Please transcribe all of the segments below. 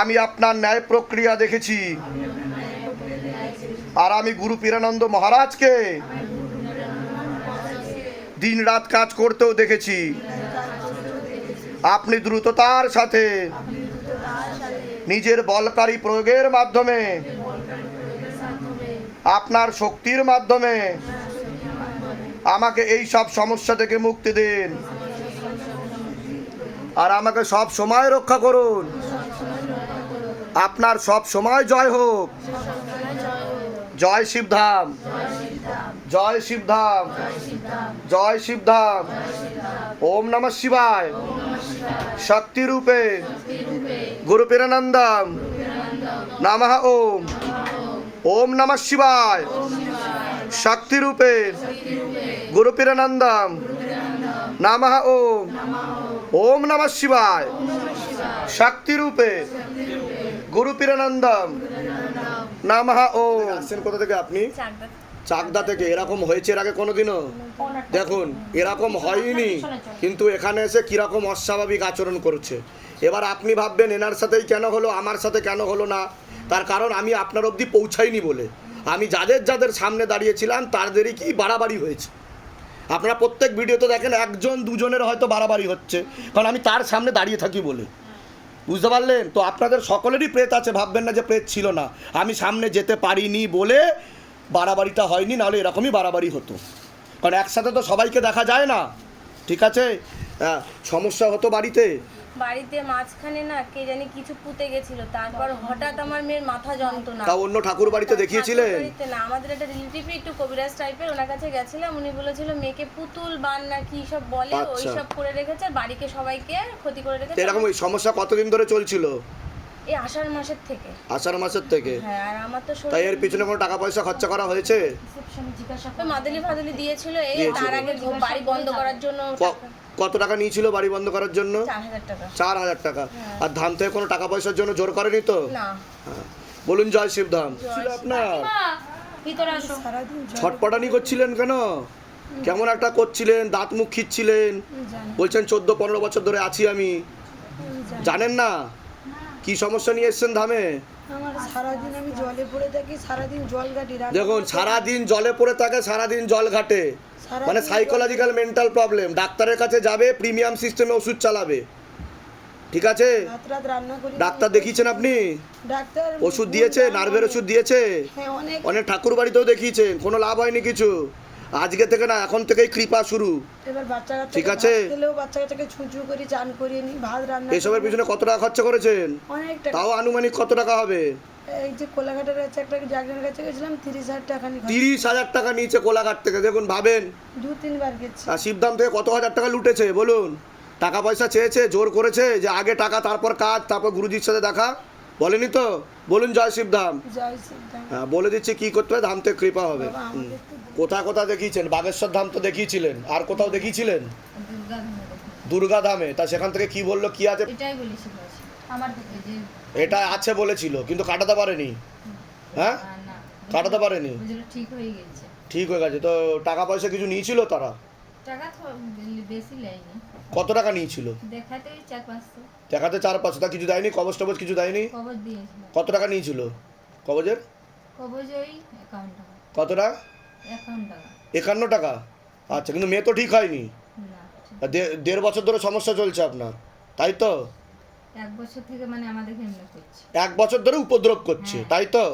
আমি আপনার ন্যায় প্রক্রিয়া দেখেছি, আর আমি গুরু পীরানন্দ মহারাজকে দিন রাত কাজ করতেও দেখেছি। আপনি দ্রুততার সাথে নিজের বলকারী প্রয়োগের মাধ্যমে, আপনার শক্তির মাধ্যমে আমাকে এই সব সমস্যা থেকে মুক্তি দিন, আর আমাকে সব সময় রক্ষা করুন। আপনার সব সময় জয় হোক। জয় শিবধাম, জয় শিবধাম, জয় শিবধাম। ওম নমঃ শিবায়। শক্তি রূপে গুরু পীরানন্দম নমঃ ওম। ওম নমঃ শিবায়। শক্তি রূপে গুরু পীরানন্দম নমঃ ওম। ওম নমঃ শিবায়। শক্তি রূপে গুরু পীরানন্দম নমঃ ওম। আসছেন কোথা থেকে আপনি? চাকদা থেকে। এরকম হয়েছে এর আগে কোনোদিনও? দেখুন, এরকম হয়নি, কিন্তু এখানে এসে কিরকম অস্বাভাবিক আচরণ করছে। এবার আপনি ভাববেন এনার সাথেই কেন হলো, আমার সাথে কেন হলো না। তার কারণ আমি আপনার অবধি পৌঁছাইনি বলে। আমি যাদের যাদের সামনে দাঁড়িয়েছিলাম তাদেরই কি বাড়াবাড়ি হয়েছে। আপনারা প্রত্যেক ভিডিওতে দেখেন একজন দুজনের হয়তো বাড়াবাড়ি হচ্ছে, কারণ আমি তার সামনে দাঁড়িয়ে থাকি বলে। বুঝতে পারলেন তো? আপনাদের সকলেরই প্রেত আছে, ভাববেন না যে প্রেত ছিল না। আমি সামনে যেতে পারিনি বলে বাড়াবাড়িটা হয়নি, নাহলে এরকমই বাড়াবাড়ি হতো। কারণ একসাথে তো সবাইকে দেখা যায় না, ঠিক আছে? সমস্যা হতো বাড়িতে। বাড়িতে মাঝখানে না কে জানি কিছু পুঁতে গেছিল, তারপর হঠাৎ আমার মেয়ের মাথা যন্ত্রণা। তা অন্য ঠাকুর বাড়িতে দেখিয়েছিলেন? বাড়িতে না, আমাদের একটা রিলেটিভ একটু কবিরাজ টাইপের, ওনার কাছে গেছিলাম। উনি বলেছিল মেয়েকে পুতুল বান না কি সব বলে, ওই আচ্ছা। সব করে রেখেছে, আর বাড়িকে সবাইকে ক্ষতি করে তো রেখেছে। এরকম ওই সমস্যা কতদিন ধরে চলছিল? এই আষাঢ় মাসের থেকে। আষাঢ় মাসের থেকে? হ্যাঁ, আর আমার তো তাই এর পিছনে কোনো টাকা পয়সা খরচা করা হয়েছে? ওই মাদুলি ফাদুলি দিয়েছিল, এই দিয়েছিল। তার আগে বাড়ি বন্ধ করার জন্য কত টাকা নিয়েছিল বাড়ি বন্ধ করার জন্য? 4000 টাকা। 4000 টাকা। আর ধাম থেকে কোনো টাকা পয়সার জন্য জোর করেনি তো? না। হ্যাঁ। বলুন জয় শিবধাম। ছিল আপনার? ভিতরে আসো। সারাদিন ছটপটানি করছিলেন কেন? কেমন একটা করছিলেন, দাঁত মুখ খিচ্ছিলেন, বলছেন 14-15 বছর ধরে আছি আমি। জানেন না কি সমস্যা নিয়ে এসছেন ধামে? আমার সারাদিন আমি জলে পড়ে থাকি, সারাদিন জল ঘাটি। দেখুন, সারাদিন জলে পড়ে থাকে, সারাদিন জল ঘাটে, মানে সাইকোলজিক্যাল মেন্টাল প্রবলেম। ডাক্তারের কাছে যাবে, প্রিমিয়াম সিস্টেমে ওষুধ চালাবে, ঠিক আছে? রাত রাত রান্না করি। ডাক্তার দেখিয়েছেন আপনি? ডাক্তার ওষুধ দিয়েছে, নার্ভের ওষুধ দিয়েছে, হ্যাঁ অনেক। অনেক ঠাকুর বাড়িতেও দেখিয়েছেন, কোনো লাভ হয়নি কিছু। আজকে থেকে না, এখন থেকেই কৃপা শুরু, এবার বাচ্চা কাচ্চা ঠিক আছে? খেলেও বাচ্চা কাচ্চাকে ছুঁচু করে চান করিয়ে নি, ভাত রান্না এসবের করি। পিছনে কত টাকা খরচা করেছেন? অনেক টাকা। তাও আনুমানিক কত টাকা হবে? এই যে কোলাঘাটের কাছে একটা জাগরের কাছে গেছিলাম, 30,000 টাকা নিয়ে 30,000 টাকা নিয়েছে কোলাঘাট থেকে। দেখুন, ভাবেন 2-3 বার গেছি। আর শিবধাম থেকে কত হাজার টাকা লুটেছে বলুন। টাকা পয়সা চেয়েছে, জোর করেছে যে আগে টাকা তারপর কাজ, তারপর গুরুজির সাথে দেখা, বলেনি তো? বলুন জয় শিবধাম। জয় সিদ্ধাম। হ্যাঁ, বলে দিচ্ছি কি করতে হবে, ধাম থেকে কৃপা হবে। বাবা, আমাদের তো কোথায় কোথায় দেখিয়েছেন? বাগেশ্বর ধাম তো দেখিয়েছিলেন, আর কোথাও দেখিয়েছিলেন? দুর্গা ধামে। তা সেখান থেকে কি বললো, কি আছে? এটাই বলেছিল আমার দিকে যে এটা আছে বলেছিল, কিন্তু কাটাতে পারেনি। হ্যাঁ, না কাটাতে পারেনি। বুঝলো ঠিক হয়ে গেছে। ঠিক হয়ে গেছে। তো টাকা পয়সা কিছু নিয়েছিল তারা? টাকা তো বেশি নেয়নি, কত টাকা নিয়েছিল? দেখাতে 400-500 দেখাতে 4-500। তা কিছু দেয়নি? কবজ টবজ কিছু দেয়নি? কবর দিয়েছিল। কত টাকা নিয়েছিল কবজের? কবর ওই 51 টাকা। কতটা? 51 টাকা। 51 টাকা। আচ্ছা, কিন্তু মেয়ে তো ঠিক হয়নি। না, ঠিক। আর 1.5 বছর ধরে সমস্যা চলছে আপনার, তাই তো? 1 বছর থেকে মানে আমাদের এমনি করছে। 1 বছর ধরে উপদ্রব করছে, হ্যাঁ। তাই তো?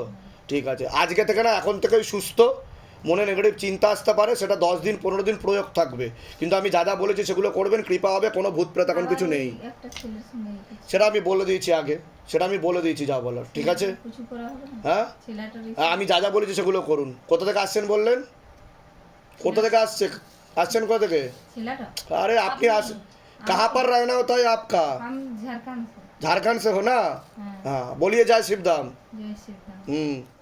ঠিক আছে। আজকে থেকে না, এখন থেকেই সুস্থ। মনে নেগেটিভ চিন্তা আসতে পারে, সেটা 10 দিন 15 দিন প্রয়োগ থাকবে, কিন্তু আমি যা যা বলেছি সেগুলো করবেন, কৃপা হবে। কোনো ভূত প্রেত এখন কিছু নেই, আবার ওই একটা ছেলের সঙ্গে কিছু সেটা আমি বলে দিয়েছি আগে, সেটা আমি বলে দিয়েছি যা বলার, ঠিক আছে? কিছু করা হবে না। হ্যাঁ, ছেলেটার আমি যা যা বলেছি সেগুলো করুন। কোথা থেকে আসছেন বললেন? কোথা থেকে আসছেন কোথা থেকে? ছেলেটা अरे आपने कहाँ पर रहना होता है आपका? हम झारखंड से। झारखंड से हो ना? हाँ। हाँ, बोलिए जय शिवधाम। जय श्री राम।